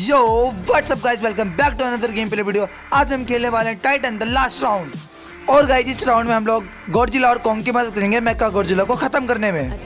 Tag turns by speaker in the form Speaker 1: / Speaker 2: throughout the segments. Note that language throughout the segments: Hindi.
Speaker 1: Yo what's up guys, welcome back to another game play video. आज हम खेलने वाले हैं टाइटन द लास्ट राउंड। और गाइस इस राउंड में हम लोग गॉडजिला और कॉन्ग की मदद करेंगे मेका गॉडजिला को खत्म करने में।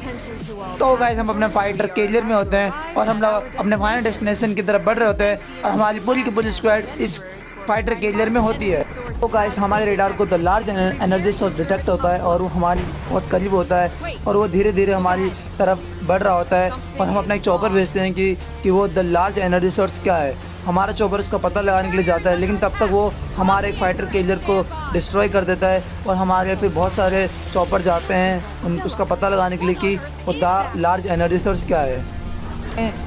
Speaker 1: तो गाइस हम अपने फाइटर कैरियर में होते हैं और हम लोग अपने फाइनल डेस्टिनेशन की तरफ बढ़ रहे होते हैं और हमारी पूरी की पूरी स्क्वाड इस फाइटर कैरियर में होती है। तो गाइस हमारे रेडार को the large energy source detect होता है और वो हमारी बहुत करीब होता है और वो धीरे धीरे हमारी तरफ बढ़ रहा होता है और हम अपना एक चॉपर भेजते हैं कि वो द लार्ज एनर्जी सोर्स क्या है। हमारा चॉपर उसका पता लगाने के लिए जाता है, लेकिन तब तक वो हमारे एक फाइटर कैरियर को डिस्ट्रॉय कर देता है और हमारे फिर बहुत सारे चॉपर जाते हैं उसका पता लगाने के लिए कि वो द लार्ज एनर्जी सोर्स क्या है।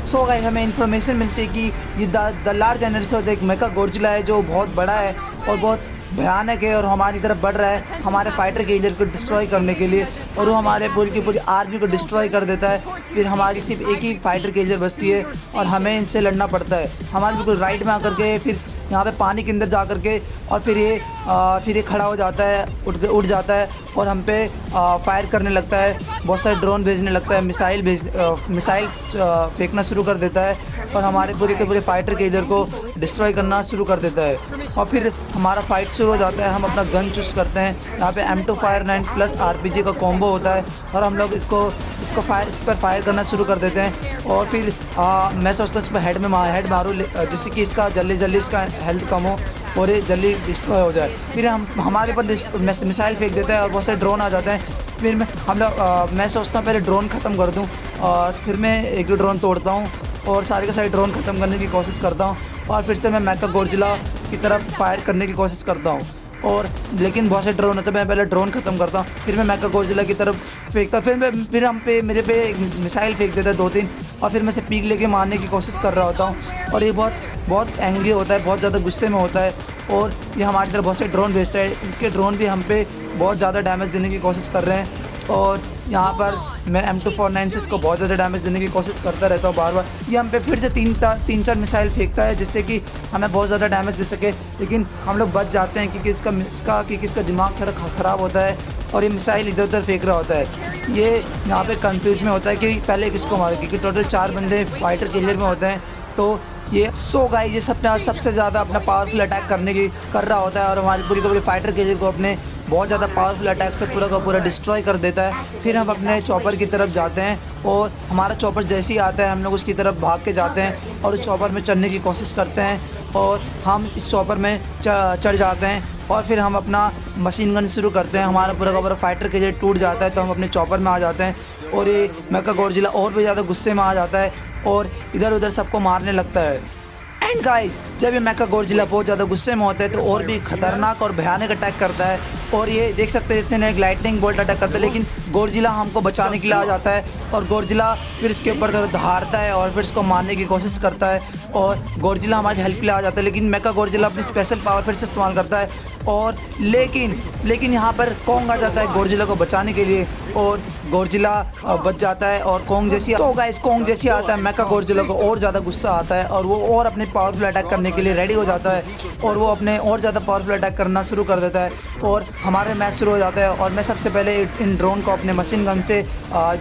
Speaker 1: सो गाइस हमें इन्फॉर्मेशन मिलती है कि ये द लार्ज एनर्जी सोर्स एक मेका गॉडजिला है जो बहुत बड़ा है और बहुत भयानक है और हमारी तरफ बढ़ रहा है हमारे फाइटर कैरियर को डिस्ट्रॉय करने के लिए, और वो हमारे पूरी की पूरी आर्मी को डिस्ट्रॉय कर देता है। फिर हमारी सिर्फ एक ही फाइटर कैरियर बचती है और हमें इनसे लड़ना पड़ता है। हमारे बिल्कुल राइट में आकर के फिर यहाँ पे पानी के अंदर जा कर के और फिर ये खड़ा हो जाता है, उठ जाता है और हम पे फायर करने लगता है, बहुत सारे ड्रोन भेजने लगता है, मिसाइल फेंकना शुरू कर देता है और हमारे पूरे के पूरे फाइटर कैरियर को डिस्ट्रॉय करना शुरू कर देता है। और फिर हमारा फाइट शुरू हो जाता है। हम अपना गन चूज करते हैं। यहाँ पे M2 Fire9 प्लस RPG का कॉम्बो होता है और हम लोग इस पर फायर करना शुरू कर देते हैं। और फिर मैं सोचता हूँ इस पर हेड मारूँ जिससे कि इसका जल्दी इसका हेल्थ कम हो और ये जल्दी डिस्ट्रॉय हो जाए। फिर हमारे ऊपर मिसाइल फेंक देता है और बहुत सारे ड्रोन आ जाते हैं। फिर मैं सोचता हूँ पहले ड्रोन ख़त्म कर दूँ और फिर मैं एक दो ड्रोन तोड़ता हूँ और सारे के सारे ड्रोन ख़त्म करने की कोशिश करता हूँ और फिर से मैं मेका गॉडजिला की तरफ फायर करने की कोशिश करता हूँ। और लेकिन बहुत से ड्रोन होते हैं, मैं पहले ड्रोन ख़त्म करता हूँ फिर मैं मेका गॉडजिला की तरफ फेंकता, फिर मेरे पे मिसाइल फेंक देता है 2-3 और फिर मैं से पीक लेके मारने की कोशिश कर रहा होता हूँ। और ये बहुत एंग्री होता है, बहुत ज़्यादा गुस्से में होता है और ये हमारी तरफ बहुत से ड्रोन भेजता है। इसके ड्रोन भी हम पे बहुत ज़्यादा डैमेज देने की कोशिश कर रहे हैं और यहाँ पर मैं M2 Fire9 से इसको बहुत ज़्यादा डैमेज देने की कोशिश करता रहता हूँ बार बार। ये हम पे फिर से 3-4 मिसाइल फेंकता है जिससे कि हमें बहुत ज़्यादा डैमेज दे सके, लेकिन हम लोग बच जाते हैं क्योंकि इसका दिमाग थोड़ा ख़राब होता है और ये मिसाइल इधर उधर फेंक रहा होता है। ये यहाँ पे कंफ्यूज में होता है कि पहले किसको मारे, क्योंकि टोटल 4 बंदे फाइटर कैरियर में होते हैं। तो ये गाइस ये सबसे ज़्यादा अपना पावरफुल अटैक कर रहा होता है और हमारी पूरी पूरी फाइटर कैरियर को अपने बहुत ज़्यादा पावरफुल अटैक से पूरा का पूरा डिस्ट्रॉय कर देता है। फिर हम अपने चॉपर की तरफ जाते हैं और हमारा चॉपर जैसे ही आता है हम लोग उसकी तरफ भाग के जाते हैं और उस चॉपर में चढ़ने की कोशिश करते हैं और हम इस चॉपर में चढ़ जाते हैं और फिर हम अपना मशीन गन शुरू करते हैं। हमारा पूरा का पूरा फाइटर कैरियर टूट जाता है तो हम अपने चॉपर में आ जाते हैं और ये मेका गॉडजिला और भी ज़्यादा गुस्से में आ जाता है और इधर उधर सबको मारने लगता है। एंड गाइस जब ये मेका गॉडजिला बहुत ज़्यादा गुस्से में होता है तो और भी खतरनाक और भयानक अटैक करता है और ये देख सकते हैं जैसे एक लाइटनिंग बोल्ट अटैक करता है, लेकिन गॉडजिला हमको बचाने के लिए आ जाता है और गॉडजिला फिर इसके ऊपर दहाड़ता है और फिर इसको मारने की कोशिश करता है और गॉडजिला हमारी हेल्प के लिए आ जाता है, लेकिन मेका गॉडजिला अपनी स्पेशल पावर फिर से इस्तेमाल करता है और लेकिन यहाँ पर कॉन्ग आ जाता है गॉडजिला को बचाने के लिए और गॉडजिला बच जाता है। और कॉन्ग जैसी आता है मेका गॉडजिला को और ज़्यादा गुस्सा आता है और वो और अपने पावरफुल अटैक करने के लिए रेडी हो जाता है और वो अपने और ज़्यादा पावरफुल अटैक करना शुरू कर देता है और हमारे मैच शुरू हो जाता है। और मैं सबसे पहले इन ड्रोन को अपने मशीन गन से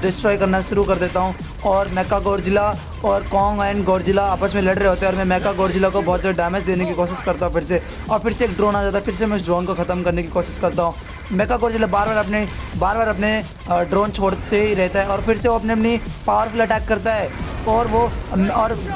Speaker 1: डिस्ट्रॉय करना शुरू कर देता हूँ और मेका गॉडजिला और कॉन्ग एंड गॉडजिला आपस में लड़ रहे होते हैं और मैं मेका गॉडजिला को बहुत ज़्यादा डैमेज देने की कोशिश करता हूँ फिर से एक ड्रोन आ जाता है, फिर से मैं उस ड्रोन को ख़त्म करने की कोशिश करता हूँ। मेका गॉडजिला बार बार अपने ड्रोन छोड़ते ही रहता है और फिर से वो अपनी पावरफुल अटैक करता है और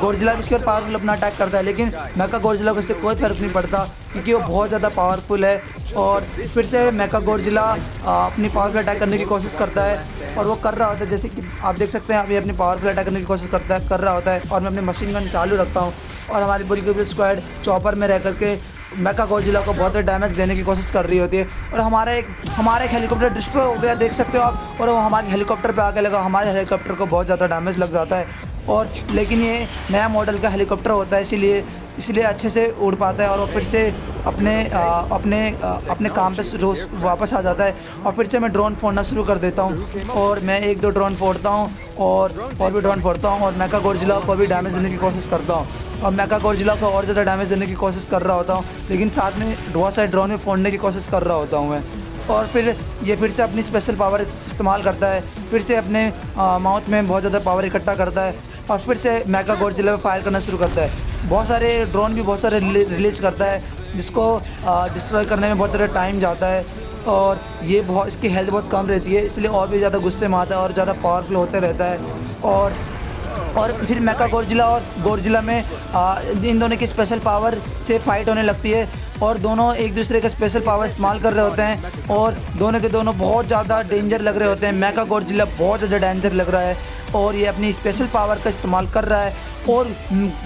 Speaker 1: गॉडजिला भी इसके ऊपर पावरफुल अपना अटैक करता है, लेकिन मेका गॉडजिला को इससे कोई फ़र्क नहीं पड़ता क्योंकि वो बहुत ज़्यादा पावरफुल है। और फिर से मेका गॉडजिला अपनी पावरफुल अटैक करने की कोशिश करता है और वो कर रहा होता है, जैसे कि आप देख सकते हैं अभी अपनी पावरफुल अटैक करने की कोशिश कर रहा होता है और मैं अपनी मशीन गन चालू रखता हूँ और हमारी पूरी की पूरी स्क्वाड चॉपर में रह करके मेका गॉडजिला को बहुत डैमेज देने की कोशिश कर रही होती है। और हमारा एक हेलीकॉप्टर डिस्ट्रॉय हो गया, देख सकते हो आप, और वो हमारे हेलीकॉप्टर पे आके लगा। हमारे हेलीकॉप्टर को बहुत ज़्यादा डैमेज लग जाता है और लेकिन ये नया मॉडल का हेलीकॉप्टर होता है इसलिए अच्छे से उड़ पाता है और वो फिर से अपने काम पे रोज़ वापस आ जाता है। और फिर से मैं ड्रोन फोड़ना शुरू कर देता हूँ और मैं 1-2 ड्रोन फोड़ता हूँ और भी ड्रोन फोड़ता हूँ और मेका गॉडजिला को भी डैमेज देने की कोशिश करता हूँ और मेका गॉडजिला को और ज़्यादा डैमेज देने की कोशिश कर रहा होता हूँ, लेकिन साथ में बहुत सारे ड्रोन में फोड़ने की कोशिश कर रहा होता हूँ मैं। और फिर से अपनी स्पेशल पावर इस्तेमाल करता है, फिर से अपने माउथ में बहुत ज़्यादा पावर इकट्ठा करता है और फिर से मेका गॉडजिला पे फायर करना शुरू करता है। बहुत सारे ड्रोन भी बहुत सारे रिलीज़ करता है, जिसको डिस्ट्रॉय करने में बहुत ज़्यादा टाइम जाता है। और ये बहुत इसकी हेल्थ बहुत कम रहती है, इसलिए और भी ज़्यादा गुस्से में आता है और ज़्यादा पावरफुल होते रहता है। और फिर मेका गोडजिला और गोडजिला में इन दोनों की स्पेशल पावर से फाइट होने लगती है और दोनों एक दूसरे का स्पेशल पावर इस्तेमाल कर रहे होते हैं और दोनों के दोनों बहुत ज़्यादा डेंजर लग रहे होते हैं। मेका गोडजिला बहुत ज़्यादा डेंजर लग रहा है और ये अपनी स्पेशल पावर का इस्तेमाल कर रहा है और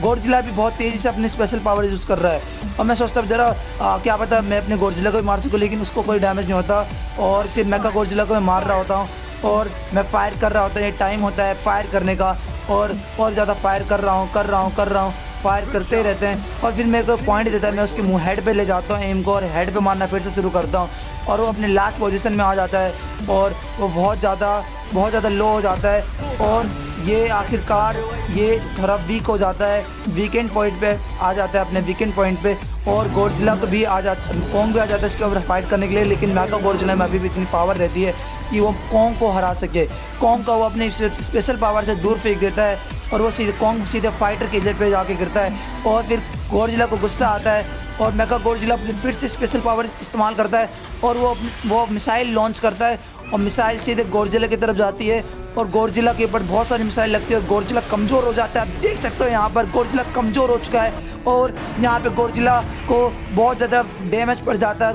Speaker 1: गोडजिला भी बहुत तेज़ी से अपनी स्पेशल पावर यूज़ कर रहा है। और मैं सोचता हूँ ज़रा क्या पता मैं अपने गोडजिला को भी मार सकूँ, लेकिन उसको कोई डैमेज नहीं होता और सिर्फ मेका गोडजिला को मैं मार रहा होता हूँ और मैं फायर कर रहा होता हूँ। ये टाइम होता है फायर करने का और ज़्यादा फायर कर रहा हूँ, फायर करते ही रहते हैं। और फिर मेरे को पॉइंट देता है, मैं उसके मुंह हेड पे ले जाता हूँ एम को और हेड पे मारना फिर से शुरू करता हूँ और वो अपने लास्ट पोजीशन में आ जाता है और वो बहुत ज़्यादा लो हो जाता है और ये आखिरकार ये थोड़ा वीक हो जाता है, वीकेंड पॉइंट पे आ जाता है, अपने वीकेंड पॉइंट पे। और गोडजिला को भी कॉन्ग भी आ जाता है इसके ऊपर फाइट करने के लिए, लेकिन मेका गोडजिला में अभी भी इतनी पावर रहती है कि वो कॉन्ग को हरा सके। कॉन्ग का वो अपनी स्पेशल पावर से दूर फेंक देता है और वो कॉन्ग सीधे फाइटर के जगह पे जाके गिरता है और फिर गोडजिला को गुस्सा आता है और मेका गोडजिला फिर से स्पेशल पावर इस्तेमाल करता है और वो मिसाइल लॉन्च करता है और मिसाइल सीधे गोडजिला की तरफ जाती है और गोडजिला के ऊपर बहुत सारी मिसाइल लगती है और गोडजिला कमज़ोर हो जाता है। आप देख सकते हो यहाँ पर गोडजिला कमज़ोर हो चुका है और यहाँ पे गोडजिला को बहुत ज़्यादा डैमेज पड़ जाता है।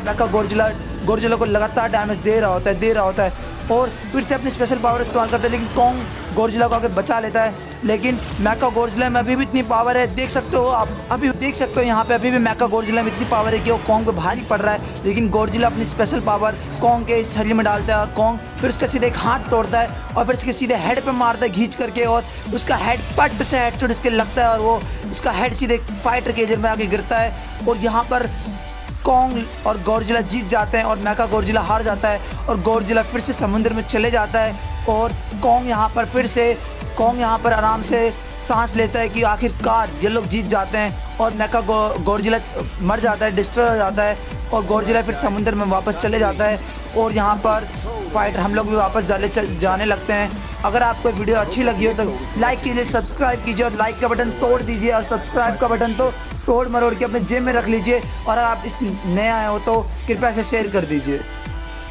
Speaker 1: मेका गोडजिला को लगातार डैमेज दे रहा होता है और फिर से अपनी स्पेशल पावर इस्तेमाल करता है, लेकिन कॉन्ग गोडजिला को आके बचा लेता है। लेकिन मेका गोडजिला में अभी भी इतनी पावर है, देख सकते हो आप, अभी देख सकते हो यहाँ पे अभी भी मेका गोडजिला में इतनी पावर है कि वो कॉन्ग पे भारी पड़ रहा है, लेकिन गोडजिला अपनी स्पेशल पावर कॉन्ग के शरीर में डालता है और कॉन्ग फिर उसका सीधे एक हाथ तोड़ता है और फिर उसके सीधे हेड पे मारता है खींच करके और उसका हेड पट से हेडशॉट इसके लगता है और वो उसका हेड सीधे फाइटर के जगह में आके गिरता है और यहाँ पर कॉन्ग और गोडजिला जीत जाते हैं और मेका गोडजिला हार जाता है और गोडजिला फिर से समुद्र में चले जाता है और कॉन्ग यहाँ पर आराम से सांस लेता है कि आखिरकार ये लोग जीत जाते हैं और मेका गोडजिला मर जाता है, डिस्ट्रॉय हो जाता है और गोडजिला फिर समुद्र में वापस चले जाता है और यहाँ पर फाइट हम लोग भी वापस जाने लगते हैं। अगर आपको वीडियो अच्छी लगी हो तो लाइक कीजिए, सब्सक्राइब कीजिए और लाइक का बटन तोड़ दीजिए और सब्सक्राइब का बटन तो तोड़ मरोड़ के अपने जेब में रख लीजिए और अगर आप इस नए आए हो तो कृपया से शेयर कर दीजिए।